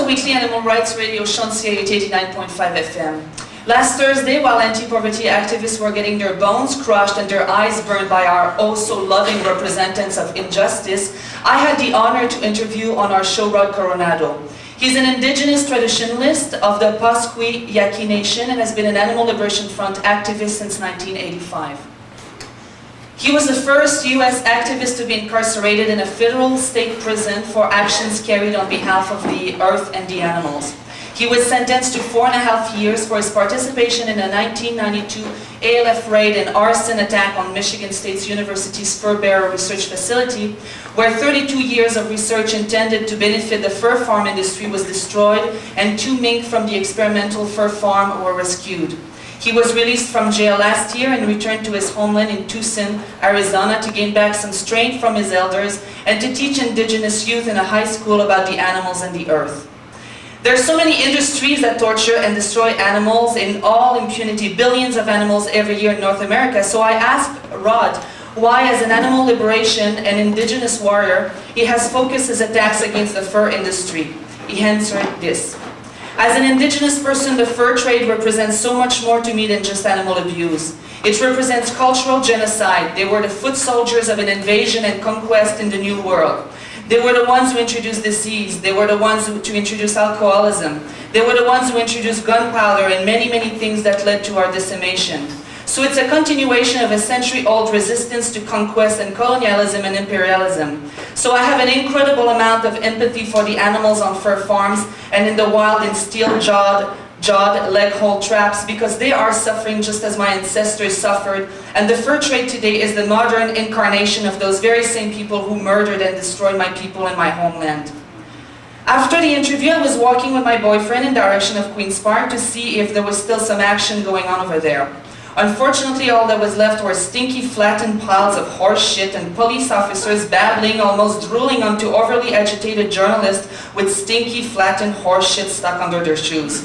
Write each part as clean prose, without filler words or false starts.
weekly animal rights radio show on CAUT 89.5 FM. Last Thursday, while anti-poverty activists were getting their bones crushed and their eyes burned by our oh-so-loving representatives of injustice, I had the honor to interview on our show Rod Coronado. He's an indigenous traditionalist of the Pasqui Yaqui Nation and has been an Animal Liberation Front activist since 1985. He was the first U.S. activist to be incarcerated in a federal state prison for actions carried on behalf of the earth and the animals. He was sentenced to 4.5 years for his participation in a 1992 ALF raid and arson attack on Michigan State University's fur bearer research facility, where 32 years of research intended to benefit the fur farm industry was destroyed and 2 mink from the experimental fur farm were rescued. He was released from jail last year and returned to his homeland in Tucson, Arizona to gain back some strength from his elders and to teach indigenous youth in a high school about the animals and the earth. There are so many industries that torture and destroy animals in all impunity, billions of animals every year in North America. So I asked Rod why, as an animal liberation and indigenous warrior, he has focused his attacks against the fur industry. He answered this. As an indigenous person, the fur trade represents so much more to me than just animal abuse. It represents cultural genocide. They were the foot soldiers of an invasion and conquest in the New World. They were the ones who introduced disease. They were the ones who introduced alcoholism. They were the ones who introduced gunpowder and many, many things that led to our decimation. So it's a continuation of a century-old resistance to conquest and colonialism and imperialism. So I have an incredible amount of empathy for the animals on fur farms and in the wild in steel-jawed leg-hold traps, because they are suffering just as my ancestors suffered, and the fur trade today is the modern incarnation of those very same people who murdered and destroyed my people and my homeland. After the interview, I was walking with my boyfriend in the direction of Queen's Park to see if there was still some action going on over there. Unfortunately, all that was left were stinky, flattened piles of horse shit and police officers babbling, almost drooling onto overly agitated journalists with stinky, flattened horse shit stuck under their shoes.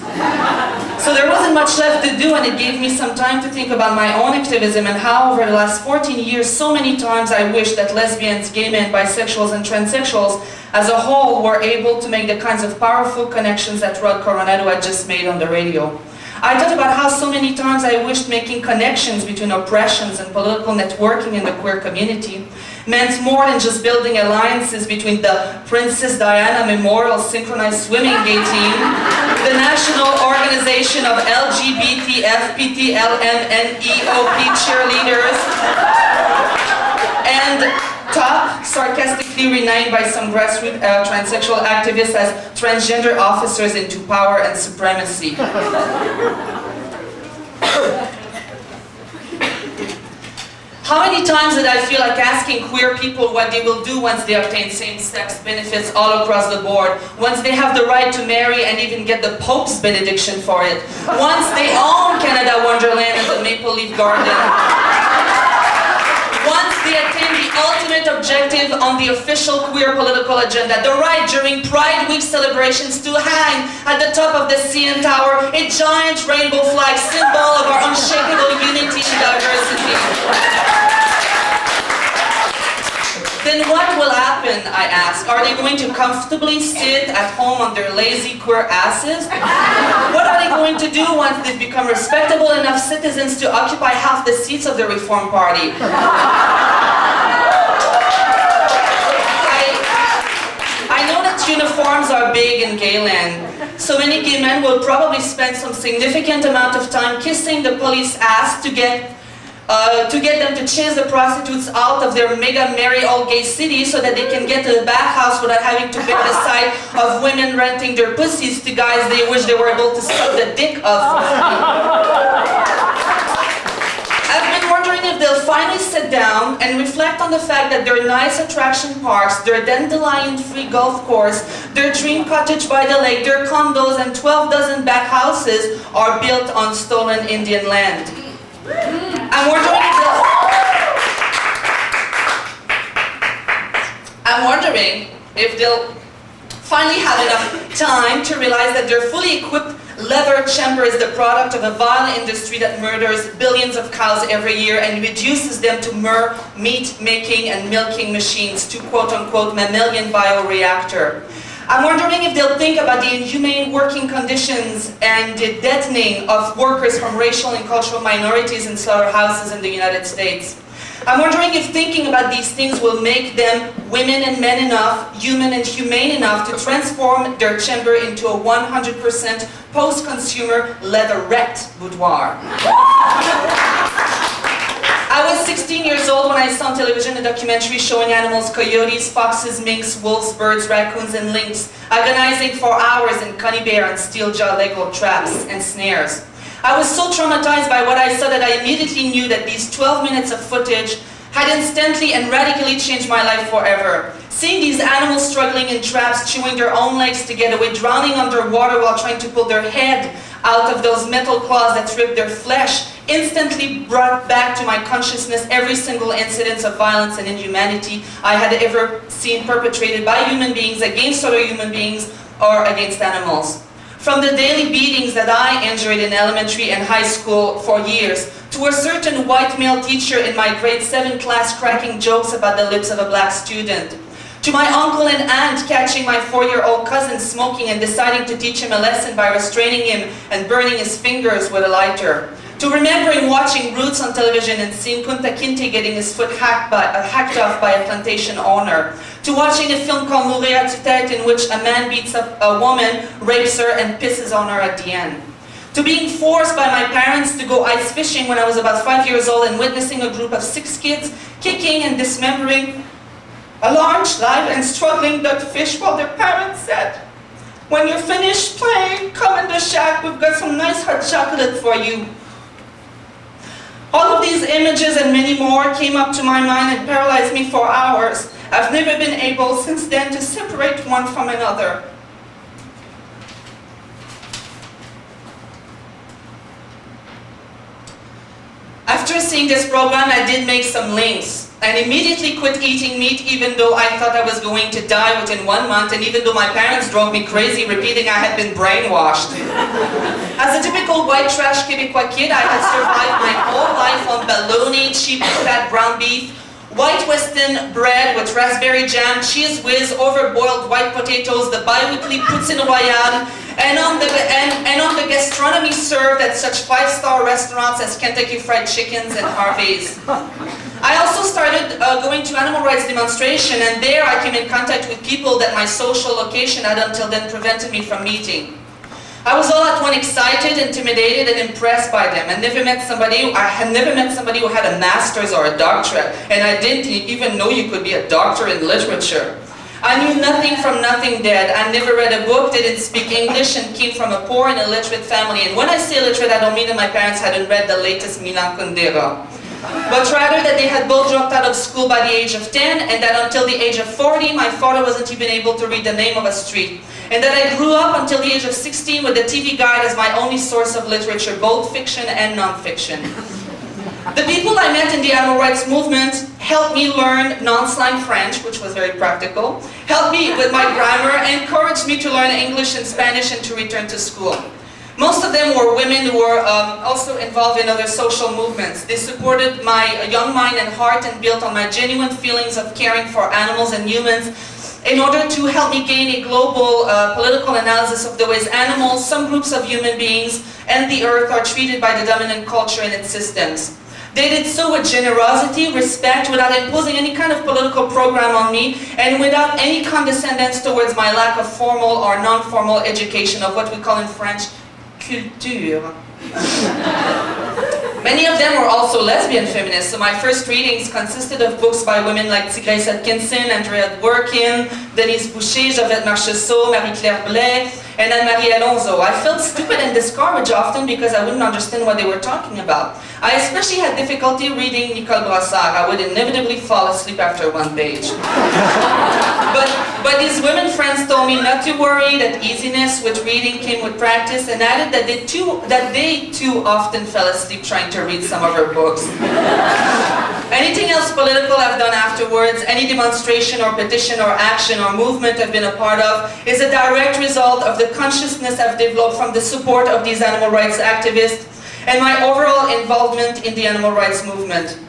So there wasn't much left to do, and it gave me some time to think about my own activism and how over the last 14 years, so many times I wish that lesbians, gay men, bisexuals, and transsexuals as a whole were able to make the kinds of powerful connections that Rod Coronado had just made on the radio. I thought about how so many times I wished making connections between oppressions and political networking in the queer community meant more than just building alliances between the Princess Diana Memorial Synchronized Swimming Gay Team, the National Organization of LGBT FPTLMNEOP cheerleaders, and top, sarcastically renamed by some grassroots transsexual activists as transgender officers into power and supremacy. How many times did I feel like asking queer people what they will do once they obtain same-sex benefits all across the board, once they have the right to marry and even get the Pope's benediction for it, once they own Canada Wonderland and the Maple Leaf Garden, once they attain the ultimate objective on the official queer political agenda, the right during Pride Week celebrations to hang at the top of the CN Tower a giant rainbow flag, symbol of our unshakable unity and diversity. Then what will happen, I ask? Are they going to comfortably sit at home on their lazy queer asses? What are they going to do once they've become respectable enough citizens to occupy half the seats of the Reform Party? I know that uniforms are big in gayland. So many gay men will probably spend some significant amount of time kissing the police ass to get them to chase the prostitutes out of their mega merry old gay city so that they can get to the bathhouse without having to bear the sight of women renting their pussies to guys they wish they were able to suck the dick of. I've been wondering if they'll finally sit down and reflect on the fact that their nice attraction parks, their dandelion-free golf course, their dream cottage by the lake, their condos, and 12 dozen bathhouses are built on stolen Indian land. I'm wondering if they'll finally have enough time to realize that their fully equipped leather chamber is the product of a vile industry that murders billions of cows every year and reduces them to mere meat-making and milking machines, to quote-unquote mammalian bioreactor. I'm wondering if they'll think about the inhumane working conditions and the deadening of workers from racial and cultural minorities in slaughterhouses in the United States. I'm wondering if thinking about these things will make them women and men enough, human and humane enough to transform their chamber into a 100% post-consumer leatherette boudoir. I was 16 years old when I saw on television a documentary showing animals, coyotes, foxes, minks, wolves, birds, raccoons, and lynx agonizing for hours in Coney Bear and steel-jaw Lego traps and snares. I was so traumatized by what I saw that I immediately knew that these 12 minutes of footage had instantly and radically changed my life forever. Seeing these animals struggling in traps, chewing their own legs to get away, drowning underwater while trying to pull their head out of those metal claws that ripped their flesh, instantly brought back to my consciousness every single incident of violence and inhumanity I had ever seen perpetrated by human beings against other human beings or against animals. From the daily beatings that I endured in elementary and high school for years, to a certain white male teacher in my grade 7 class cracking jokes about the lips of a black student, to my uncle and aunt catching my 4-year-old cousin smoking and deciding to teach him a lesson by restraining him and burning his fingers with a lighter, to remembering watching Roots on television and seeing Kunta Kinte getting his foot hacked off by a plantation owner, to watching a film called Mourir à tue-tête in which a man beats up a woman, rapes her, and pisses on her at the end. To being forced by my parents to go ice fishing when I was about 5 years old and witnessing a group of 6 kids kicking and dismembering a large, live and struggling duck fish while their parents said, "When you're finished playing, come in the shack, we've got some nice hot chocolate for you." All of these images and many more came up to my mind and paralyzed me for hours. I've never been able since then to separate one from another. After seeing this program, I did make some links and immediately quit eating meat even though I thought I was going to die within 1 month and even though my parents drove me crazy repeating I had been brainwashed. As a typical white trash Quebecois kid, I had survived my whole life on bologna, cheap fat ground beef, white Western bread with raspberry jam, cheese whiz, overboiled white potatoes, the bi-weekly poutine royale, and on the gastronomy served at such 5-star restaurants as Kentucky Fried Chickens and Harvey's. I also started going to animal rights demonstration, and there I came in contact with people that my social location had until then prevented me from meeting. I was all at once excited, intimidated, and impressed by them. I had never met somebody who had a master's or a doctorate, and I didn't even know you could be a doctor in literature. I knew nothing from nothing dead. I never read a book, didn't speak English, and came from a poor and illiterate family. And when I say illiterate, I don't mean that my parents hadn't read the latest Milan Kundera, but rather that they had both dropped out of school by the age of 10, and that until the age of 40, my father wasn't even able to read the name of a street. And that I grew up until the age of 16 with the TV Guide as my only source of literature, both fiction and non-fiction. The people I met in the animal rights movement helped me learn non-slang French, which was very practical, helped me with my grammar, and encouraged me to learn English and Spanish and to return to school. Most of them were women who were also involved in other social movements. They supported my young mind and heart and built on my genuine feelings of caring for animals and humans in order to help me gain a global political analysis of the ways animals, some groups of human beings, and the earth are treated by the dominant culture and its systems. They did so with generosity, respect, without imposing any kind of political program on me, and without any condescendence towards my lack of formal or non-formal education of what we call in French, culture. Many of them were also lesbian feminists, so my first readings consisted of books by women like Tigresse Atkinson, Andrea Dworkin, Denise Boucher, Javette Marchessault, Marie-Claire Blais, and Anne-Marie Alonso. I felt stupid and discouraged often because I wouldn't understand what they were talking about. I especially had difficulty reading Nicole Brossard. I would inevitably fall asleep after one page. But these women friends told me not to worry, that easiness with reading came with practice, and added that they too often fell asleep trying to read some of her books. Anything else political I've done afterwards, any demonstration or petition or action or movement I've been a part of, is a direct result of the consciousness I've developed from the support of these animal rights activists and my overall involvement in the animal rights movement.